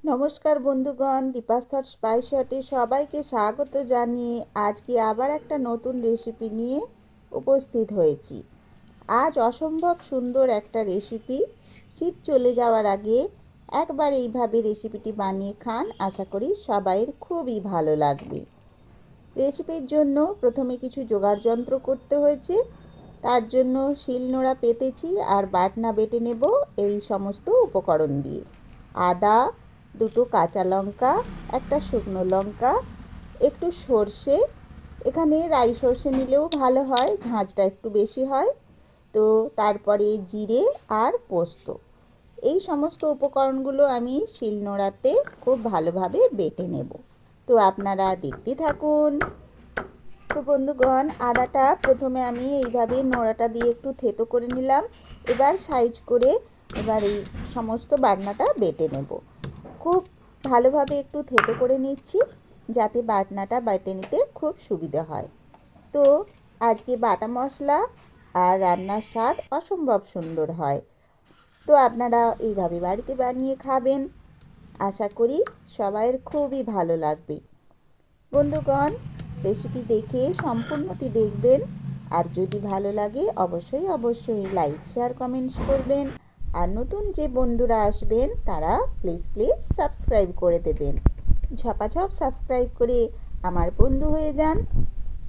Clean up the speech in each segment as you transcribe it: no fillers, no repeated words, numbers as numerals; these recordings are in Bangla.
নমস্কার বন্ধুগণ, দীপাশ্বর স্পাইস হটে সবাইকে স্বাগত জানিয়ে আজকে আবার একটা নতুন রেসিপি নিয়ে উপস্থিত হয়েছি। আজ অসম্ভব সুন্দর একটা রেসিপি। শীত চলে যাওয়ার আগে একবার এইভাবে রেসিপিটি বানিয়ে খান, আশা করি সবাইয়ের খুবই ভালো লাগবে। রেসিপির জন্য প্রথমে কিছু জোগাড় যন্ত্র করতে হয়েছে। তার জন্য শিলনোড়া পেতেছি আর বাটনা বেটে নেব এই সমস্ত উপকরণ দিয়ে। আদা, দুটো কাঁচা লঙ্কা, একটা শুকনো লঙ্কা, একটু সর্ষে, এখানে রাই সর্ষে নিলেও ভালো হয়, ঝাঁঝটা একটু বেশি হয়। তো তারপরে জিরে আর পোস্ত, এই সমস্ত উপকরণগুলো আমি শিলনোড়াতে খুব ভালোভাবে বেটে নেব। তো আপনারা দেখতে থাকুন। তো বন্ধুগণ, আদাটা প্রথমে আমি এইভাবে নোড়াটা দিয়ে একটু থেতো করে নিলাম। এবার সাইজ করে এই সমস্ত বাটনাটা বেটে নেব। খুব ভালোভাবে একটু থেতো করে নিচ্ছি যাতে বাটনাটা বেটে নিতে খুব সুবিধা হয়। তো আজকে বাটা মশলা আর রান্নার স্বাদ অসম্ভব সুন্দর হয়। তো আপনারা এইভাবে বাড়িতে বানিয়ে খাবেন, আশা করি সবাইয়ের খুবই ভালো লাগবে। বন্ধুগণ, রেসিপি দেখে সম্পূর্ণটি দেখবেন, আর যদি ভালো লাগে অবশ্যই লাইক শেয়ার কমেন্টস করবেন। আর নতুন যে বন্ধুরা আসবেন তারা প্লিজ সাবস্ক্রাইব করে দেবেন। ঝপাঝপ সাবস্ক্রাইব করে আমার বন্ধু হয়ে যান।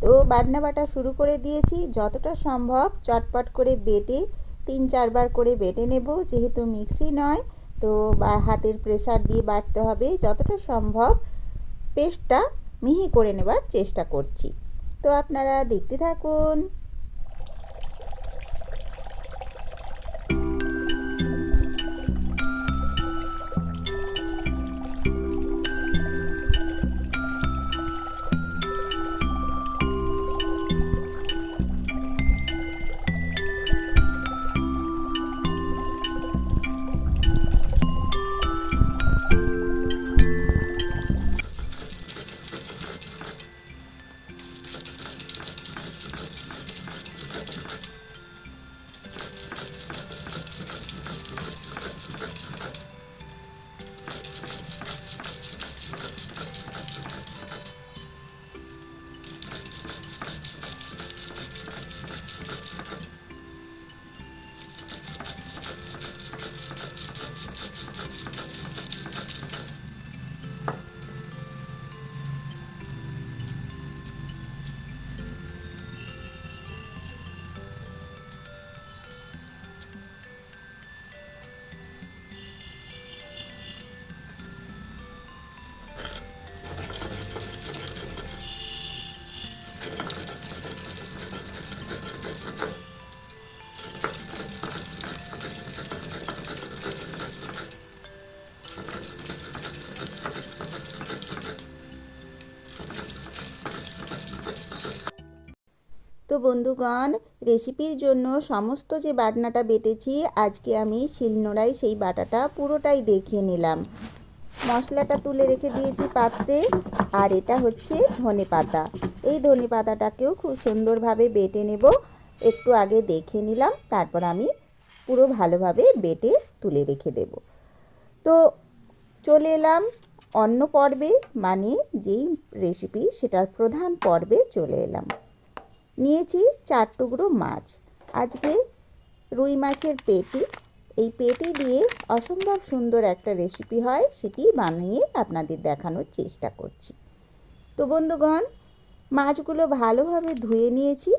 তো বাটনা বাটা শুরু করে দিয়েছি। যতটা সম্ভব চটপট করে বেটে 3-4 বার করে বেটে নেব, যেহেতু মিক্সি নয় তো হাতের প্রেসার দিয়ে বাটতে হবে। যতটা সম্ভব পেস্টটা মিহি করে নেবার চেষ্টা করছি। তো আপনারা দেখতে থাকুন। তো বন্ধুগণ, রেসিপির জন্য সমস্ত যে বাটনাটা বেটেছি আজকে আমি শিলনোড়ায় সেই বাটাটা পুরোটাই দেখিয়ে নিলাম। মশলাটা তুলে রেখে দিয়েছি পাত্রে। আর এটা হচ্ছে ধনে পাতা। এই ধনে পাতাটাকেও খুব সুন্দরভাবে বেটে নেব। একটু আগে দেখে নিলাম, তারপর আমি পুরো ভালোভাবে বেটে তুলে রেখে দেব। তো চলে এলাম অন্য পর্বে, মানে যেই রেসিপি সেটার প্রধান পর্বে চলে এলাম। নিয়েছি 4 টুকরো মাছ। আজকে রুই মাছের পেটি। এই পেটি দিয়ে অসম্ভব সুন্দর একটা রেসিপি হয়, সেটি বানিয়ে আপনাদের দেখানোর চেষ্টা করছি। তো বন্ধুগণ, মাছগুলো ভালোভাবে ধুয়ে নিয়েছি।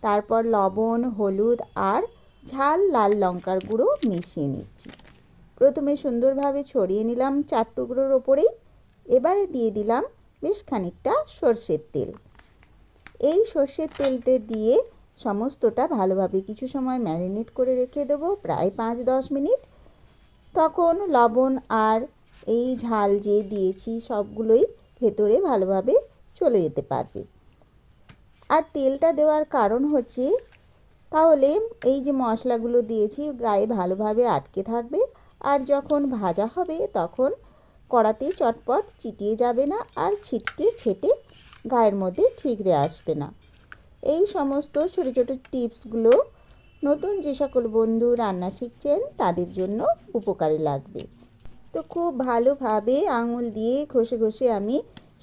তারপর লবণ, হলুদ আর ঝাল লাল লঙ্কার গুঁড়ো মিশিয়ে নিচ্ছি। প্রথমে সুন্দরভাবে ছড়িয়ে নিলাম 4 টুকরোর ওপরেই। এবারে দিয়ে দিলাম বেশ খানিকটা সর্ষের তেল। এই সর্ষের তেলটা দিয়ে সমস্তটা ভালোভাবে কিছু সময় ম্যারিনেট করে রেখে দেবো, প্রায় 5-10 মিনিট। তখন লবণ আর এই ঝাল যে দিয়েছি সবগুলোই ভেতরে ভালোভাবে চলে যেতে পারবে। আর তেলটা দেওয়ার কারণ হচ্ছে তাহলে এই যে মশলাগুলো দিয়েছি গায়ে ভালোভাবে আটকে থাকবে, আর যখন ভাজা হবে তখন কড়াতে চটপট চিটিয়ে যাবে না, আর ছিটকে ফেটে গায়ের মধ্যে ঠিকরে আসবে না। এই সমস্ত ছোটো ছোটো টিপসগুলো নতুন যে সকল বন্ধু রান্না শিখছেন তাদের জন্য উপকারে লাগবে। তো তো খুব ভালোভাবে আঙুল দিয়ে ঘষে ঘষে আমি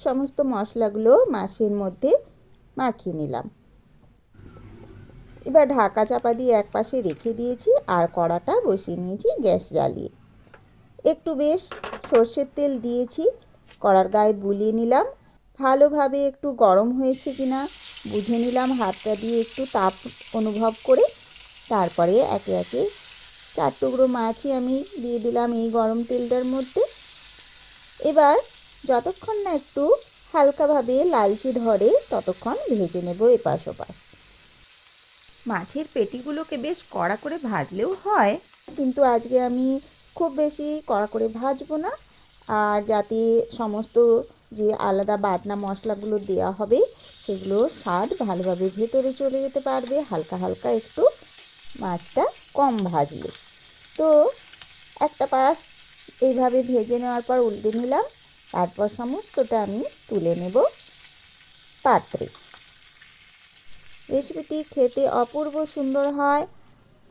সমস্ত মশলাগুলো মাছের মধ্যে মাখিয়ে নিলাম। এবার ঢাকা চাপা দিয়ে এক পাশে রেখে দিয়েছি আর কড়াটা বসিয়ে নিয়েছি গ্যাস জ্বালিয়ে। একটু বেশ সর্ষের তেল দিয়েছি, কড়ার গায়ে বুলিয়ে নিলাম। ভালোভাবে একটু গরম হয়েছে কিনা বুঝে নিলাম হাতটা দিয়ে একটু তাপ অনুভব করে। তারপরে একে একে 4 টুকরো মাছই আমি দিয়ে দিলাম এই গরম তেলটার মধ্যে। এবার যতক্ষণ না একটু হালকাভাবে লালচে ধরে ততক্ষণ ভেজে নেব এপাশ ওপাশ। মাছের পেটিগুলোকে বেশ কড়া করে ভাজলেও হয়, কিন্তু আজকে আমি খুব বেশি কড়া করে ভাজবো না। আর যাতে সমস্ত যে আলাদা বাটনা মশলাগুলো দেওয়া হবে সেগুলো স্বাদ ভালোভাবে ভেতরে চলে যেতে পারবে হালকা হালকা একটু মাছটা কম ভাজলে। তো একটা পাশ এইভাবে ভেজে নেওয়ার পর উল্টে নিলাম। তারপর সমস্তটা আমি তুলে নেব পাত্রে। রেসিপিটি খেতে অপূর্ব সুন্দর হয়,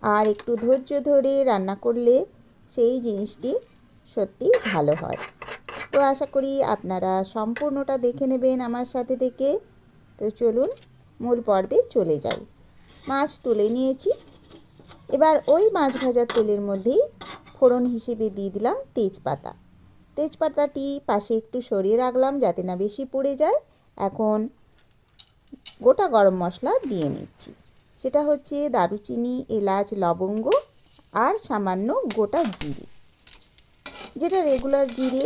আর একটু ধৈর্য ধরে রান্না করলে সেই জিনিসটি সত্যি ভালো হয়। তো আশা করি আপনারা সম্পূর্ণটা দেখে নেবেন আমার সাথে থেকে। তো চলুন মূল পর্বে চলে যাই। মাছ তুলে নিয়েছি। এবার ওই মাছ ভাজার তেলের মধ্যেই ফোড়ন হিসেবে দিয়ে দিলাম তেজপাতা। তেজপাতাটি পাশে একটু সরিয়ে রাখলাম যাতে না বেশি পুড়ে যায়। এখন গোটা গরম মশলা দিয়ে নিচ্ছি। সেটা হচ্ছে দারুচিনি, এলাচ, লবঙ্গ আর সামান্য গোটা জিরে, যেটা রেগুলার জিরে।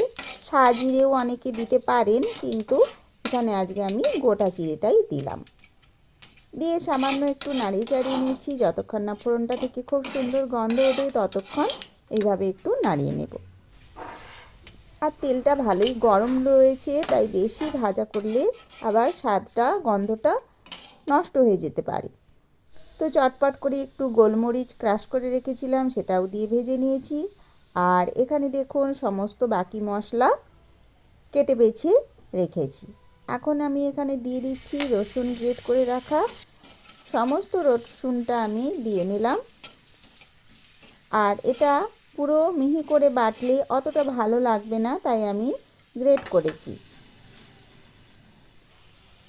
সাজিরেও অনেকে দিতে পারেন, কিন্তু এখানে আজকে আমি গোটা জিরেটাই দিলাম। দিয়ে সামান্য একটু নাড়িয়ে চাড়িয়ে নিচ্ছি যতক্ষণ না ফোড়নটা থেকে খুব সুন্দর গন্ধ ওঠে, ততক্ষণ এইভাবে একটু নাড়িয়ে নেব। আর তেলটা ভালোই গরম রয়েছে, তাই বেশি ভাজা করলে আবার স্বাদটা গন্ধটা নষ্ট হয়ে যেতে পারে। তো চটপট করে একটু গোলমরিচ ক্রাশ করে রেখেছিলাম, সেটাও দিয়ে ভেজে নিয়েছি। আর এখানে দেখুন সমস্ত বাকি মশলা কেটে বেছে রেখেছি। এখন আমি এখানে দিয়ে দিচ্ছি রসুন গ্রেট করে রাখা। সমস্ত রসুনটা আমি দিয়ে নিলাম। আর এটা পুরো মিহি করে বাটলে অতটা ভালো লাগবে না, তাই আমি গ্রেট করেছি।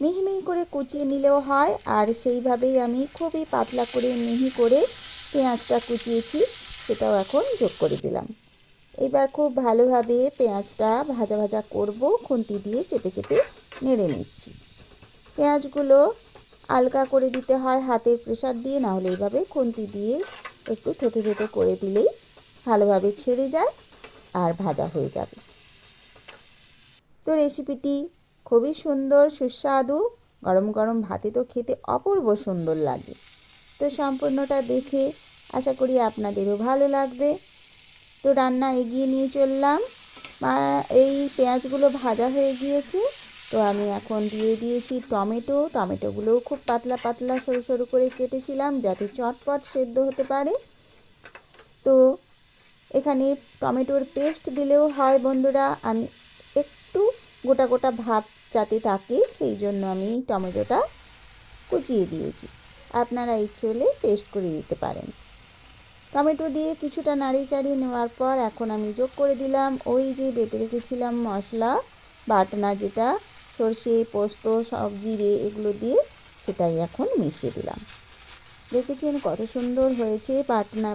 মিহি মিহি করে কুচিয়ে নিলেও হয়, আর সেইভাবেই আমি খুবই পাতলা করে মিহি করে পেঁয়াজটা কুচিয়েছি, সেটাও এখন যোগ করে দিলাম। এবার খুব ভালোভাবে পেঁয়াজটা ভাজা ভাজা করব, খুন্তি দিয়ে চেপে চেপে নেড়ে নিচ্ছি। পেঁয়াজগুলো হালকা করে দিতে হয় হাতের প্রেসার দিয়ে, না হলে এইভাবে খুন্তি দিয়ে একটু থেতে থেতে করে দিলেই ভালোভাবে ছেড়ে যায় আর ভাজা হয়ে যাবে। তো রেসিপিটি খুবই সুন্দর, সুস্বাদু, গরম গরম ভাতে তো খেতে অপূর্ব সুন্দর লাগে। তো সম্পূর্ণটা দেখে আশা করি আপনাদেরও ভালো লাগবে। তো রান্না এগিয়ে নিয়ে চললাম। এই পেঁয়াজগুলো ভাজা হয়ে গিয়েছে, তো আমি এখন দিয়ে দিয়েছি টমেটো। টমেটোগুলোও খুব পাতলা পাতলা সরু সরু করে কেটেছিলাম যাতে চটপট সেদ্ধ হতে পারে। তো এখানে টমেটোর পেস্ট দিলেও হয় বন্ধুরা, আমি একটু গোটা গোটা ভাব যাতে থাকে সেই জন্য আমি টমেটোটা কুচিয়ে দিয়েছি। আপনারা ইচ্ছে হলে পেস্ট করে দিতে পারেন। টমেটো দিয়ে কিছুটা নাড়িয়ে চাড়িয়ে নেওয়ার পর এখন আমি যোগ করে দিলাম ওই যে বেটে রেখেছিলাম মশলা বাটনা, যেটা সর্ষে, পোস্ত, সব জিরে এগুলো দিয়ে, সেটাই এখন মিশিয়ে দিলাম। দেখেছেন কত সুন্দর হয়েছে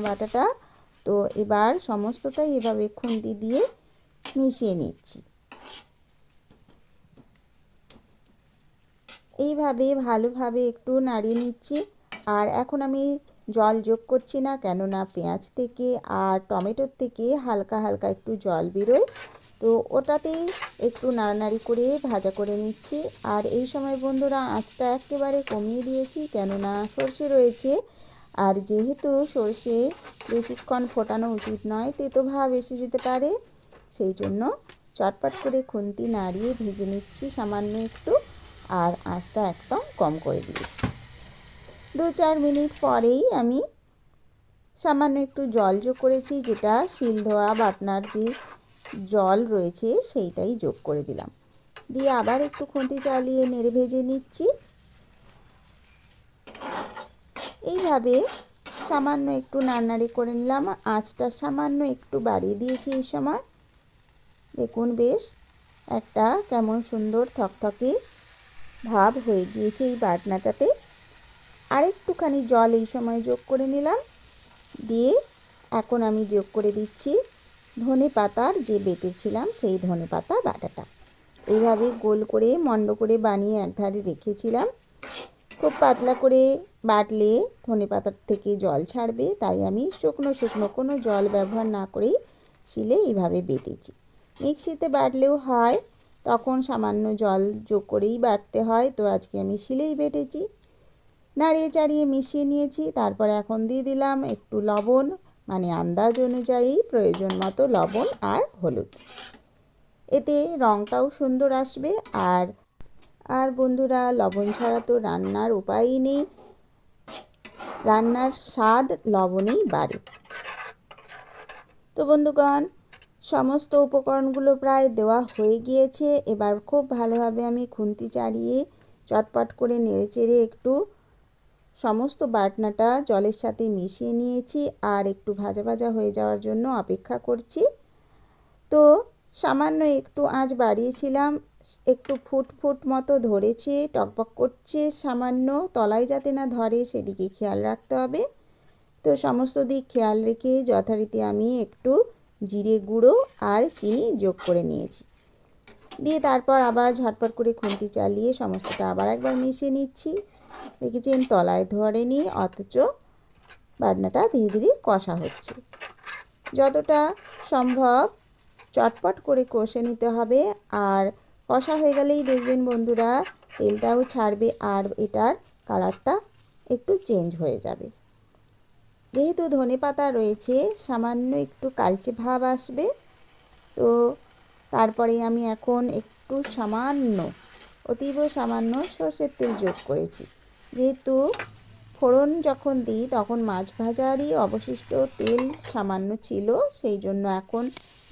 বাটাটা। তো এবার সমস্তটাই এভাবে খুন্তি দিয়ে মিশিয়ে নিচ্ছি। এইভাবে ভালোভাবে একটু নাড়িয়ে নিচ্ছি। আর এখন আমি জল যোগ করছি না, কেননা পেঁয়াজ থেকে আর টমেটোর থেকে হালকা হালকা একটু জল বেরোয়। তো ওটাতেই একটু নাড়ানাড়ি করে ভাজা করে নিচ্ছি। আর এই সময় বন্ধুরা আঁচটা একেবারে কমিয়ে দিয়েছি, কেননা সর্ষে রয়েছে। আর যেহেতু সর্ষে বেশিক্ষণ ফোটানো উচিত নয়, তেতো ভাব এসে যেতে পারে, সেই জন্য চটপট করে খুন্তি নাড়িয়ে ভেজে নিচ্ছি সামান্য একটু। আর আঁচটা একদম কম করে দিয়েছি। 2-4 মিনিট পরেই আমি সামান্য একটু জল যোগ করেছি, যেটা শিল ধোয়া বাটনার যে জল রয়েছে সেইটাই যোগ করে দিলাম। দিয়ে আবার একটু খুন্তি চালিয়ে নেড়ে ভেজে নিচ্ছি। এইভাবে সামান্য একটু নাড়ানাড়ি করে নিলাম। আঁচটা সামান্য একটু বাড়িয়ে দিয়েছি এই সময়। দেখুন বেশ একটা কেমন সুন্দর থকথকে ভাব হয়ে গিয়েছে এই বাটনাটাতে। আর একটুখানি জল এই সময় যোগ করে নিলাম, দিয়ে এখন আমি যোগ করে দিচ্ছি ধনে পাতার যে বেটেছিলাম সেই ধনে পাতা বাটাটা। এইভাবে গোল করে মণ্ড করে বানিয়ে একধারে রেখেছিলাম। খুব পাতলা করে বাটলে ধনে পাতার থেকে জল ছাড়বে, তাই আমি শুকনো শুকনো কোনো জল ব্যবহার না করেই শিলে এইভাবে বেটেছি। মিক্সিতে বাটলেও হয়, তখন সামান্য জল যোগ করেই বাটতে হয়, তো আজকে আমি শিলেই বেটেছি। নাড়িয়ে চাড়িয়ে মিশিয়ে নিয়েছি। তারপরে এখন দিয়ে দিলাম একটু লবণ, মানে আন্দাজ অনুযায়ী প্রয়োজন মতো লবণ আর হলুদ। এতে রঙটাও সুন্দর আসবে। আর বন্ধুরা, লবণ ছাড়া তো রান্নার উপায়ই নেই, রান্নার স্বাদ লবণেই বাড়ে। তো বন্ধুগণ, সমস্ত উপকরণগুলো প্রায় দেওয়া হয়ে গিয়েছে। এবার খুব ভালোভাবে আমি খুন্তি চাড়িয়ে চটপট করে নেড়েচেড়ে একটু সমস্ত বাটনাটা জলের সাথে মিশিয়ে নিয়েছি আর একটু ভাজা ভাজা হয়ে যাওয়ার জন্য অপেক্ষা করছি। তো সামান্য একটু আঁচ বাড়িয়েছিলাম, একটু ফুট ফুট মতো ধরেছে, টকবক করছে সামান্য, তলায় যাতে না ধরে সেদিকে খেয়াল রাখতে হবে। তো সমস্ত দিক খেয়াল রেখে যথারীতি আমি একটু জিরে গুঁড়ো আর চিনি যোগ করে নিয়েছি। দিয়ে তারপর আবার ঝটপট করে খুন্তি চালিয়ে সমস্তটা আবার একবার মিশিয়ে নিচ্ছি। দেখেছেন তলায় ধরেনি, অথচ বাটনাটা ধীরে ধীরে কষা হচ্ছে। যতটা সম্ভব চটপট করে কষে নিতে হবে। আর কষা হয়ে গেলেই দেখবেন বন্ধুরা তেলটাও ছাড়বে আর এটার কালারটা একটু চেঞ্জ হয়ে যাবে। যেহেতু ধনেপাতা রয়েছে সামান্য একটু কালচে ভাব আসবে। তো তারপরে আমি এখন একটু সামান্য, অতীব সামান্য সর্ষের তেল যোগ করেছি। যেহেতু ফোড়ন যখন দিই তখন মাছ ভাজারই অবশিষ্ট তেল সামান্য ছিল, সেই জন্য এখন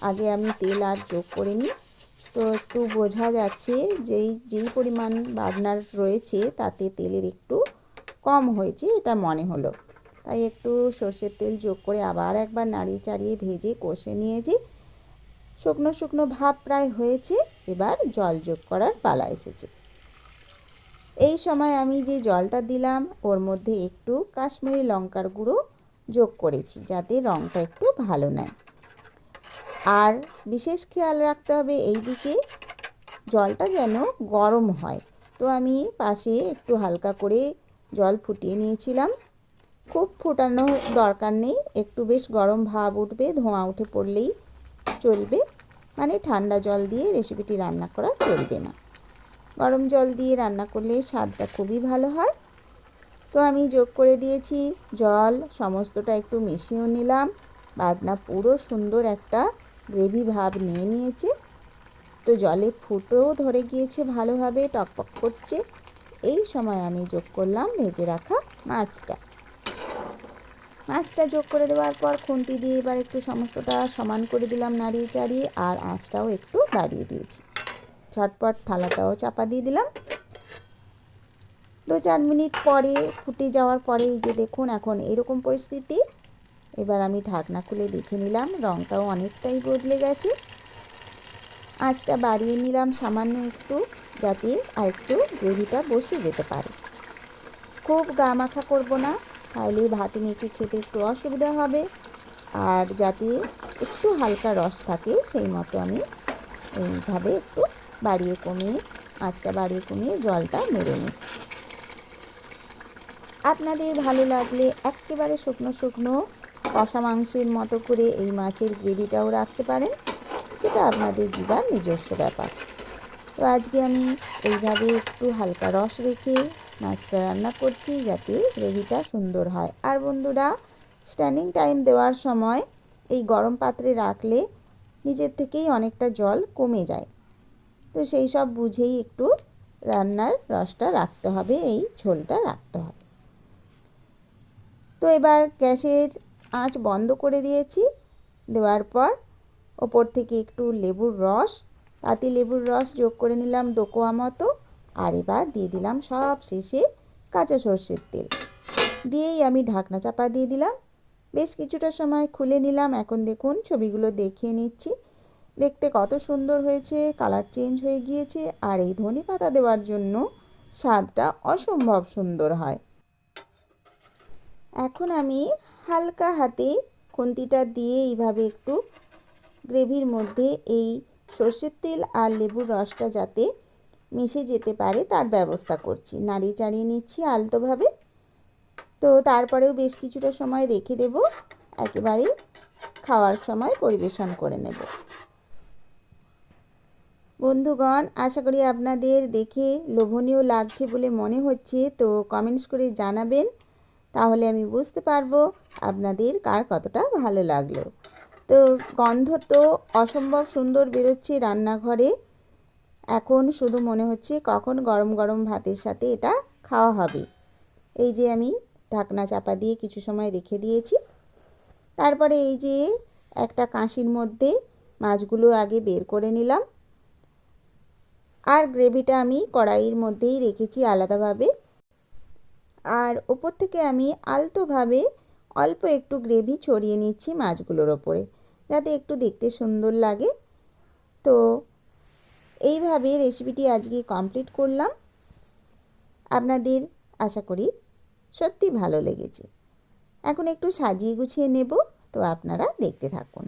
আগে আমি তেল আর যোগ করিনি। তো একটু বোঝা যাচ্ছে যেই পরিমাণ বাটনার রয়েছে তাতে তেলের একটু কম হয়েছে, এটা মনে হলো। তাই একটু সর্ষের তেল যোগ করে আবার একবার নাড়িয়ে চাড়িয়ে ভেজে কষে নিয়েছি। শুকনো শুকনো ভাব প্রায় হয়েছে, এবার জল যোগ করার পালা এসেছে। এই সময় আমি যে জলটা দিলাম ওর মধ্যে একটু কাশ্মীরি লঙ্কার গুঁড়ো যোগ করেছি, যাতে রঙটা একটু ভালো নেয়। আর বিশেষ খেয়াল রাখতে হবে এই দিকে জলটা যেন গরম হয়। তো আমি পাশে একটু হালকা করে জল ফুটিয়ে নিয়েছিলাম। খুব ফুটানো দরকার নেই, একটু বেশ গরম ভাব উঠবে, ধোঁয়া উঠে পড়লেই চলবে। মানে ঠান্ডা জল দিয়ে রেসিপিটি রান্না করা চলবে না, গরম জল দিয়ে রান্না করলে স্বাদটা খুবই ভালো হয়। তো আমি যোগ করে দিয়েছি জল, সমস্তটা একটু মিশিয়ে নিলাম। বাটনা পুরো সুন্দর একটা গ্রেভি ভাব নিয়ে নিয়েছে। তো জলে ফুটেও ধরে গিয়েছে ভালোভাবে, টকপক করছে। এই সময় আমি যোগ করলাম ভেজে রাখা মাছটা যোগ করে দেওয়ার পর খুন্তি দিয়ে এবার একটু সমস্তটা সমান করে দিলাম নাড়িয়ে চাড়িয়ে, আর আঁচটাও একটু বাড়িয়ে দিয়েছি। ঝটপট থালাটাও চাপা দিয়ে দিলাম। 2-4 মিনিট পরে ফুটে যাওয়ার পরে এই যে দেখুন এখন এরকম পরিস্থিতি। এবার আমি ঢাকনা খুলে দেখে নিলাম, রঙটাও অনেকটাই বদলে গেছে। আঁচটা বাড়িয়ে নিলাম সামান্য একটু, যাতে আর একটু গ্রেভিটা বসে যেতে পারে। খুব গা মাখা করবো না, তাহলে ভাতে মেখে খেতে একটু অসুবিধা হবে। আর যাতে একটু হালকা রস থাকে সেই মতো আমি এইভাবে একটু আঁচটা বাড়িয়ে কমিয়ে জলটা নেড়ে নিই। আপনাদের ভালো লাগলে একেবারে শুকনো শুকনো কষা মাংসের মতো করে এই মাছের গ্রেভিটাও রাখতে পারেন, সেটা আপনাদের যার নিজস্ব ব্যাপার। তো আজকে আমি এইভাবে একটু হালকা রস রেখে মাছটা রান্না করছি, যাতে গ্রেভিটা সুন্দর হয়। আর বন্ধুরা, স্ট্যান্ডিং টাইম দেওয়ার সময় এই গরম পাত্রে রাখলে নিজের থেকেই অনেকটা জল কমে যায়। তো সেই সব বুঝেই একটু রান্নার রসটা রাখতে হবে, এই ঝোলটা রাখতে হবে। তো এবার গ্যাসের আঁচ বন্ধ করে দিয়েছি। দেওয়ার পর ওপর থেকে একটু পাতি লেবুর রস যোগ করে নিলাম 2 কোয়া মতো। আর এবার দিয়ে দিলাম সব শেষে কাঁচা সর্ষের তেল, দিয়েই আমি ঢাকনা চাপা দিয়ে দিলাম। বেশ কিছুটা সময় খুলে নিলাম। এখন দেখুন ছবিগুলো দেখিয়ে নিচ্ছি। দেখতে কত সুন্দর হয়েছে, কালার চেঞ্জ হয়ে গিয়েছে। আর এই ধনেপাতা দেওয়ার জন্য স্বাদটা অসম্ভব সুন্দর হয়। এখন আমি হালকা হাতে খুন্তিটা দিয়ে এইভাবে একটু গ্রেভির মধ্যে এই সর্ষের তেল আর লেবুর রসটা যাতে মিশে যেতে পারে তার ব্যবস্থা করছি। নাড়িয়ে চাড়িয়ে নিচ্ছি আলতোভাবে। তো তারপরেও বেশ কিছুটা সময় রেখে দেব, একেবারে খাওয়ার সময় পরিবেশন করে নেব। বন্ধুগণ, আশা করি আপনাদের দেখে লোভনীয় লাগছে বলে মনে হচ্ছে। তো কমেন্টস করে জানাবেন, তাহলে আমি বুঝতে পারবো আপনাদের কার কতটা ভালো লাগলো। তো গন্ধ তো অসম্ভব সুন্দর বেরোচ্ছে রান্নাঘরে। এখন শুধু মনে হচ্ছে কখন গরম গরম ভাতের সাথে এটা খাওয়া হবে। এই যে আমি ঢাকনা চাপা দিয়ে কিছু সময় রেখে দিয়েছি। তারপরে এই যে একটা কাঁসির মধ্যে মাছগুলো আগে বের করে নিলাম, আর গ্রেভিটা আমি কড়াইয়ের মধ্যেই রেখেছি আলাদাভাবে। আর ওপর থেকে আমি আলতোভাবে অল্প একটু গ্রেভি ছড়িয়ে নিচ্ছি মাছগুলোর ওপরে, যাতে একটু দেখতে সুন্দর লাগে। তো এইভাবে রেসিপিটি আজকে কমপ্লিট করলাম। আপনাদের আশা করি সত্যি ভালো লেগেছে। এখন একটু সাজিয়ে গুছিয়ে নেব, তো আপনারা দেখতে থাকুন।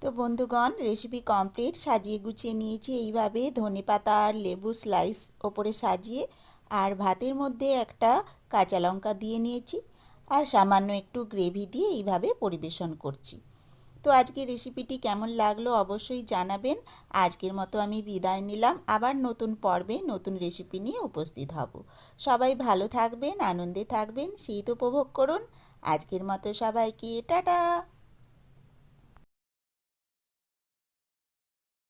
তো বন্ধুগণ, রেসিপি কমপ্লিট। সাজিয়ে গুছিয়ে নিয়েছি এইভাবে ধনেপাতা আর লেবু স্লাইস ওপরে সাজিয়ে, আর ভাতের মধ্যে একটা কাঁচা লঙ্কা দিয়ে নিয়েছি, আর সামান্য একটু গ্রেভি দিয়ে এইভাবে পরিবেশন করছি। তো আজকের রেসিপিটি কেমন লাগলো অবশ্যই জানাবেন। আজকের মতো আমি বিদায় নিলাম, আবার নতুন পর্বে নতুন রেসিপি নিয়ে উপস্থিত হব। সবাই ভালো থাকবেন, আনন্দে থাকবেন, শীত উপভোগ করুন। আজকের মতো সবাইকে টাটা।